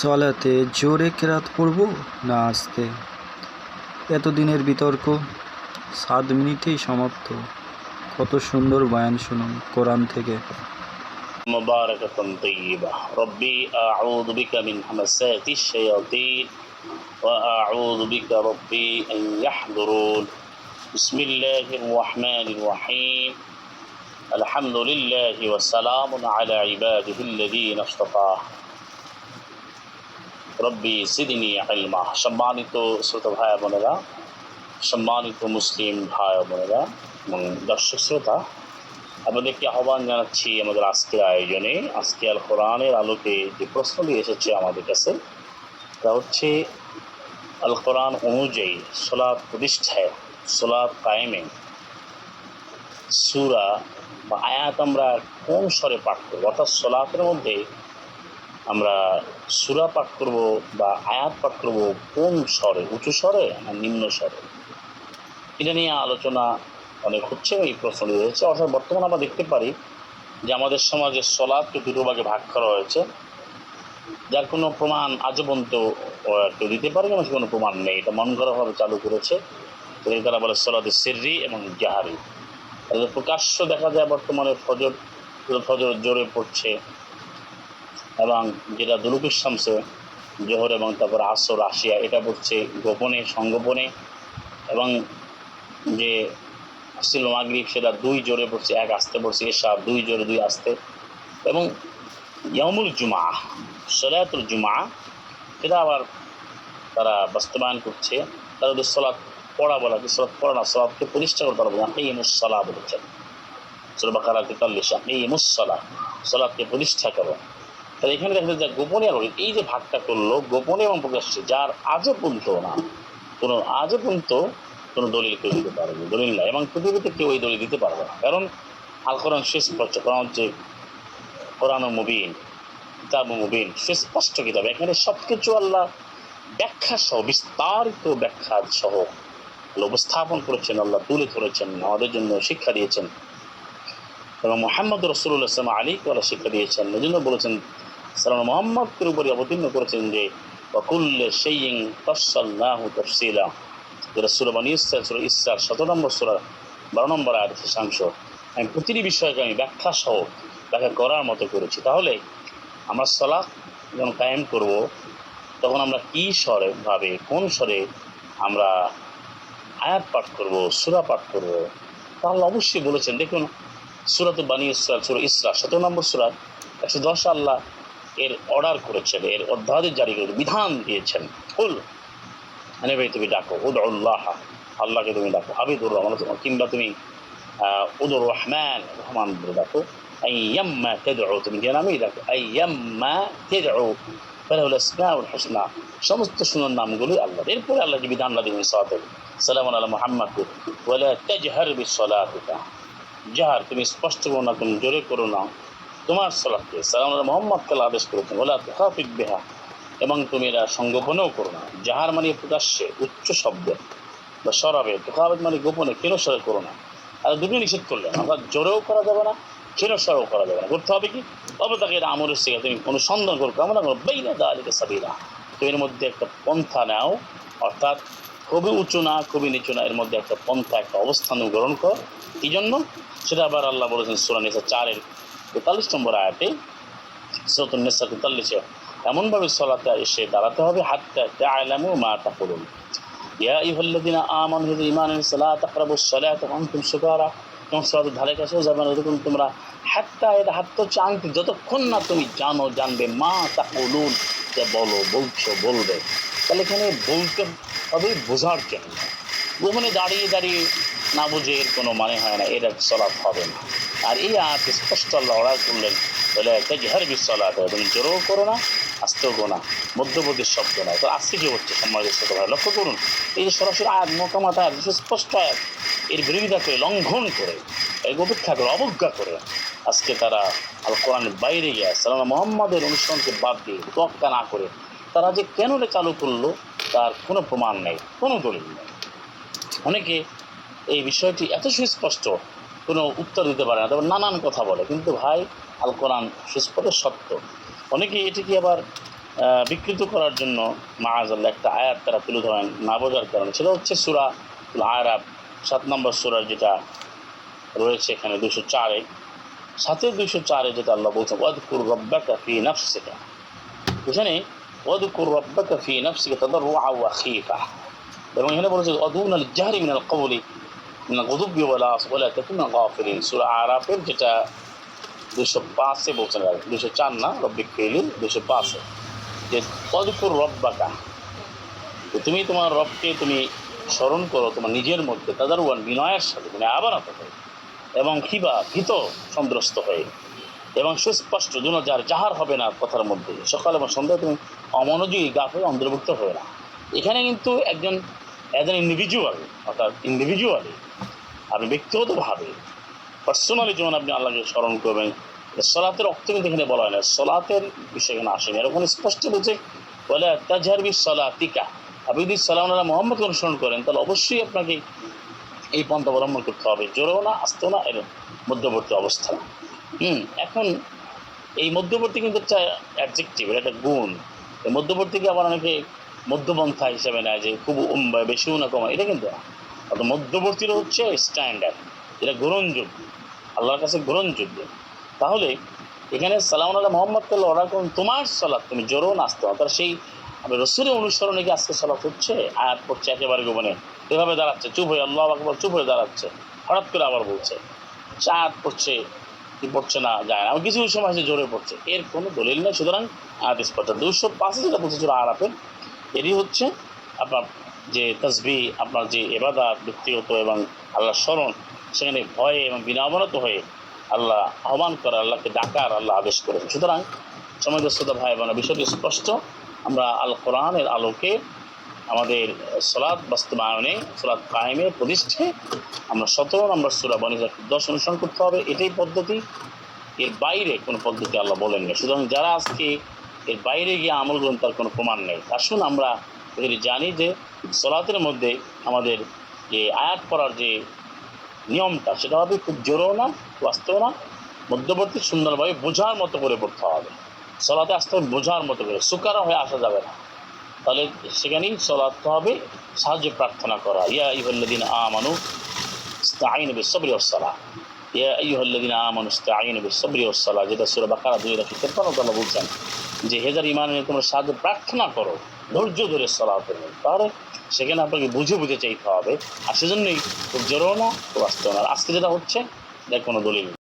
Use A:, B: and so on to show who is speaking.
A: সলাতে জোরে কেরাত পড়ব না আস্তে? এতদিনের বিতর্ক 7 মিনিটেই সমাপ্ত। কত সুন্দর বয়ান শুনুন কোরআন থেকে।
B: মুবারাকাতুন তাইয়্যিবা। রব্বি আউযু বিকা মিন হামাসাতিশ শায়াতিন ওয়া আউযু বিকা রব্বি আন ইয়াহদুরুন। বিসমিল্লাহির রাহমানির রাহিম। আলহামদুলিল্লাহি ওয়া সালামুন আলা ইবাদিহিল্লাযীনা ইসতাফা। রব্বি জিদনি ইলমা। সম্মানিত শ্রোতা ভাই বোনেরা, সম্মানিত মুসলিম ভাই বোনেরা এবং দর্শক শ্রোতা, আপনাদেরকে আহ্বান জানাচ্ছি আমাদের আজকের আয়োজনে। আজকে আল কোরআনের আলোকে যে প্রশ্নটি এসেছে আমাদের কাছে, তা হচ্ছে আল কোরআন অনুযায়ী সলাৎ প্রতিষ্ঠায়, সলাৎ কায়েমে সূরা বা আয়াত আমরা কোন স্বরে পাঠ করবো, অর্থাৎ সলাতের মধ্যে আমরা সূরা পাঠ করব বা আয়াত পাঠ করব কোন স্বরে, উঁচু স্বরে না নিম্ন স্বরে। এটা নিয়ে আলোচনা অনেক হচ্ছে, এই প্রশ্নটি রয়েছে। অর্থাৎ বর্তমানে আমরা দেখতে পারি যে আমাদের সমাজে সলাৎকে দুটো ভাগে ভাগ করা হয়েছে, যার কোনো প্রমাণ আজও পর্যন্ত কেউ দিতে পারে না, কোনো প্রমাণ নেই। এটা মন গড়াভাবে চালু করেছে। তারা বলে সলাতে সিররি এবং জাহারি। তাদের প্রকাশ্য দেখা যায় বর্তমানে ফজর জোরে পড়ছে, এবং যেটা দুরুকুশ শামসে জোহর এবং তারপর আসর আসিয়া এটা পড়ছে গোপনে সংগোপনে, এবং যে আসিল মাগরিব সেটা 2 জোরে পড়ছে, 1 আস্তে পড়ছে, এশা 2 জোরে 2 আস্তে। এবং ইয়ামুল জুমা, সলাতুল জুমা, এটা আবার তারা বাস্তবায়ন করছে। তারা ওদের সলাৎ পড়া বলা, সলাৎ পড়া না, সলাৎকে প্রতিষ্ঠা করে তারা বলে আকিমুস-সালাহ বলেছেন। সূরা বাকারা 43, আকিমুস-সালাহ, সলাৎকে প্রতিষ্ঠা করো। তাহলে এখানে দেখা যায় গোপনে আর এই যে ভাগটা করলো গোপনে এবং প্রকাশ্যে, যার আজও পর্যন্ত কোনো দলিল কেউ দিতে পারবে, দলিল নাই, এবং পৃথিবীতে কেউ এই দলিল দিতে পারবে না। কারণ আল কোরআন সুস্পষ্ট, কোরআন হচ্ছে কোরআন মুবিন, কিতাব মুবিন, সুস্পষ্ট কিতাব। এখানে সব কিছু আল্লাহ ব্যাখ্যা সহ, বিস্তারিত ব্যাখ্যা সহ উপস্থাপন করেছেন, আল্লাহ তুলে ধরেছেন, আমাদের জন্য শিক্ষা দিয়েছেন। এবং মুহাম্মদ রাসূলুল্লাহ সাল্লাল্লাহু আলাইহি ওয়া সাল্লাম শিক্ষা দিয়েছেন। এজন্য বলেছেন, সাল্লাল্লাহু মুহাম্মদের উপরে অবতীর্ণ করেছেন যে ওয়া কুল্লু শাইইন ফাসসালনাহু তাফসীলা। যেটা সূরা বনী ইসরাঈল, সূরা ইসরার 17 নম্বর সূরা 12 নম্বর আয়াতের শেষাংশ। আমি প্রতিটি বিষয়কে আমি ব্যাখ্যা সহ ব্যাখ্যা করার মতো করেছি। তাহলে আমরা সালাত যখন কায়েম করব, তখন আমরা কী স্বরে ভাবে, কোন স্বরে আমরা আয়াত পাঠ করব, সূরা পাঠ করব, তাহলে অবশ্যই বলেছেন। দেখুন সূরাতুল বনী ইসরাঈল, সূরা ইসরা 17 নম্বর সূরা 110 আল্লাহ এর অর্ডার করেছেন, এর অধ্যাদেশ জারি করেছেন, বিধান দিয়েছেন। কুল মানে ভাই তুমি ডাকো, উদউল্লাহ, আল্লাহকে তুমি ডাকো, আবিদুর রহমান, কিংবা তুমি উদুর রহমান, রহমান বলে ডাকো। আইয়াম্মা তাদউ, তুমি যে নামেই ডাকো, আইয়াম্মা তাদউ ফালাহুল আসমাউল হুসনা, সমস্ত সুন্দর নামগুলোই আল্লাহর। এরপরে আল্লাহ যে বিধান দিবেন, সালামুন আলা মুহাম্মাদ ওয়ালা তাজহার বিসসালাতিকা, জাহার তুমি স্পষ্ট করো না, তুমি জোরে করো না তোমার সালাতকে। সালামুন আলা মুহাম্মাদকে আদেশ করেছেন, ওয়ালা তুখাফিত বিহা, এবং তুমি এরা সংগোপনেও করো না। জাহার মানে প্রকাশ্যে উচ্চ শব্দে বা সরাবে, তুখাফিত মানে গোপনে, ক্ষীণ স্বরে করো না। আর দুটো নিষেধ করলেন, অর্থাৎ জোরেও করা যাবে না, ক্ষীণ স্বরেও করা যাবে না। করতে হবে কি, তবে তাকে এটা আমলের শিখা, তুমি অনুসন্ধান করো, কামনা করো, বাইনা যালিকা সাবিলা, তুমি এর মধ্যে একটা পন্থা নাও, অর্থাৎ খুবই উঁচু না, খুবই নিচু না, এর মধ্যে একটা পন্থা, একটা অবস্থান গ্রহণ করো। এই জন্য সেটা আবার আল্লাহ বলেছেন সূরা নিসা 4-এর 43 নম্বর আয়াতে, সূরাতুন নিসা 43-এ, এমনভাবে সলাতে এসে দাঁড়াতে হবে হাত্তা তা'লামু মা তাকুলুন। ইয়া আইয়ুহাল্লাযীনা আমানু ইযা ঈমান এনেছো লা তাকরাবুস সালাতা ওয়া আনতুম সুকারা, তোমরা সালাতের ধারে কাছেও যাবে না যতক্ষণ তোমরা, হাত্তা, এটা হাত্তা হচ্ছে আনতে, যতক্ষণ না তুমি জানবে, মা তাকুলুন, যে বলবে। তাহলে এখানে বলতে হবে বোঝার জন্য। ওখানে দাঁড়িয়ে না বুঝে এর কোনো মানে হয় না, এর সালাত হবে না। আর এই আয়াত স্পষ্ট আল্লাহ অর্ডার করলেন, বলে একটা জিহার বিসসালাত, তুমি জোরেও করো না, আস্তেও করো না, মধ্যবর্তী শব্দ না। তো আজকে কী হচ্ছে সম্মানিত শ্রোতা ভাই, লক্ষ্য করুন, এই যে সরাসরি আয়াত, মোকামাত আয়াত, স্পষ্ট আয়াত, এর বিরোধিতা করে, লঙ্ঘন করে, এর উপেক্ষা করে, অবজ্ঞা করে আজকে তারা আল কোরআনের বাইরে গিয়ে সাল্লাল্লাহু মুহাম্মাদের অনুসরণকে বাদ দিয়ে, তোয়াক্কা না করে তারা যে কেন এটা চালু করলো তার কোনো প্রমাণ নেই, কোনো দলিল নেই। অনেকে এই বিষয়টি এত সুস্পষ্ট, কোনো উত্তর দিতে পারে না, তবে নানান কথা বলে। কিন্তু ভাই, আল কোরআন সুস্পষ্ট সত্য। অনেকে এটিকে আবার বিকৃত করার জন্য মাআযাল্লাহ একটা আয়াত তারা তুলে ধরেন না বোঝার কারণে। সেটা হচ্ছে সূরা আল আরাফ ৭ নম্বর সূরার যেটা রয়েছে এখানে ২০৪-এ, ২০৪-এ যেটা আল্লাহ বলছেন ওয়াযকুর রাব্বাকা ফী নাফসিকা, এখানে ওয়াযকুর রাব্বাকা ফী নাফসিকা তাদাররুআন ওয়া খীফা, এবং এখানে বলেছে ওয়াদুনাল জাহরি মিনাল কওলি মিনাল গুদুবি ওয়ালা তাকুন মিনাল গাফিলিন। সূরা আরাফের যেটা ২০৫-এ বলছেন, ২০৪ না, রব্বিক ফিরলি ২০৫-এ, যে ওয়াযকুর রাব্বাকা, তুমি তোমার রবকে তুমি স্মরণ করো তোমার নিজের মধ্যে, তাদাররুআন বিনয়ের সাথে, মানে আবারত হয়ে, এবং খিবা ভীত সন্ত্রস্ত হয়ে, এবং সুস্পষ্ট যেন যার জাহার হবে না কথার মধ্যে, সকাল এবং সন্ধ্যায় তুমি অমনোযোগী গাফিল অন্তর্ভুক্ত হবে না। এখানে কিন্তু একজন ইন্ডিভিজুয়াল, অর্থাৎ ইন্ডিভিজুয়ালি আপনি ব্যক্তিগতভাবে পার্সোনালি যেমন আপনি আল্লাহকে স্মরণ করবেন। সলাতের অর্থ কিন্তু এখানে বলা হয় না, সলাতের বিষয় এখানে আসেনি। আর ওখানে স্পষ্ট বলছে বলে তাজহার বিস সলাতিকা, আপনি যদি সাল্লাল্লাহু মুহাম্মদকে অনুসরণ করেন তাহলে অবশ্যই আপনাকে এই পন্থা অবলম্বন করতে হবে, জোরেও না আসতেও না, এর মধ্যবর্তী অবস্থা। এখন এই মধ্যবর্তী কিন্তু একটা অ্যাডজেক্টিভ, এটা একটা গুণ। এই মধ্যবর্তীকে আবার অনেকে মধ্যপন্থা হিসেবে নেয় যে খুব বেশিও না কমা, এটা কিন্তু না। অর্থাৎ মধ্যবর্তীটা হচ্ছে স্ট্যান্ডার্ড, যেটা গ্রহণযোগ্য, আল্লাহর কাছে গ্রহণযোগ্য। তাহলে এখানে সাল্লাল্লাহু আলাইহি মুহাম্মদকে অর্ডার করুন তোমার সালাত তুমি জোরও নাচতে হবে, তার সেই আমি রসুলের অনুসরণে কি আজকে সালাত হচ্ছে? আয়াত পড়ছে একেবারে গোপনে, এভাবে দাঁড়াচ্ছে, চুপ হয়ে আল্লাহু আকবার চুপ হয়ে দাঁড়াচ্ছে, হঠাৎ করে আবার বলছে, আয়াত পড়ছে কি পড়ছে না যায় না, আমার কিছু সময় সে জোরে পড়ছে, এর কোনো দলিল নেই। সুতরাং আয়াত স্পষ্ট। ২০৫-এ যেটা বলছে সূরা আরাফের, এরই হচ্ছে আপনার যে তাসবিহ, আপনার যে ইবাদত ব্যক্তিগত এবং আল্লাহর স্মরণ, সেখানে ভয়ে এবং বিনম্রত হয়ে আল্লাহ আহ্বান করা, আল্লাহকে ডাকার আল্লাহ আদেশ করেছেন। সুতরাং সমাজস্থ ভাই বোন, বিষয়টি স্পষ্ট। আমরা আল কোরআনের আলোকে আমাদের সলাৎ বাস্তবায়নে, সলাৎ কায়েমে, প্রতিষ্ঠায় আমরা ১৭ নম্বর সূরা বনী ইসরাঈল ১০ অনুসরণ করতে হবে, এটাই পদ্ধতি। এর বাইরে কোনো পদ্ধতি আল্লাহ বলেননি। সুতরাং যারা আজকে এর বাইরে গিয়ে আমল করেন তার কোনো প্রমাণ নেই। আসুন আমরা যদি জানি যে সলাতের মধ্যে আমাদের যে আয়াত পড়ার যে নিয়মটা, সেটা হবে খুব জোরও না, বাস্তব না, মধ্যবর্তী সুন্দরভাবে বোঝার মতো করে পড়তে হবে। সলাতে আসতে হবে বোঝার মতো করে, সুকারা হয়ে আসা যাবে না। তাহলে সেখানেই সলাত হবে সাহায্য প্রার্থনা করা। ইয়া আইয়ুহাল্লাযীনা আমানু ইসতাঈনু বিস-সাবরি ওয়াস-সালাহ, ইয়া আইয়ুহাল্লাযীনা আমানু ইসতাঈনু বিস-সাবরি ওয়াস-সালাহ, যেটা সূরা বাকারা ২৫৩ আল্লাহ বলছেন যে হে যারা ঈমান এনেছো তোমরা সাহায্য প্রার্থনা করো ধৈর্য ধরে সলাতের মধ্যে। তাহলে সেখানে আপনাকে বুঝে বুঝে চাইতে হবে। আর সেজন্যই খুব জোরও না, খুব আসতেও না। আজকে যেটা হচ্ছে এর কোনো দলিল নেই।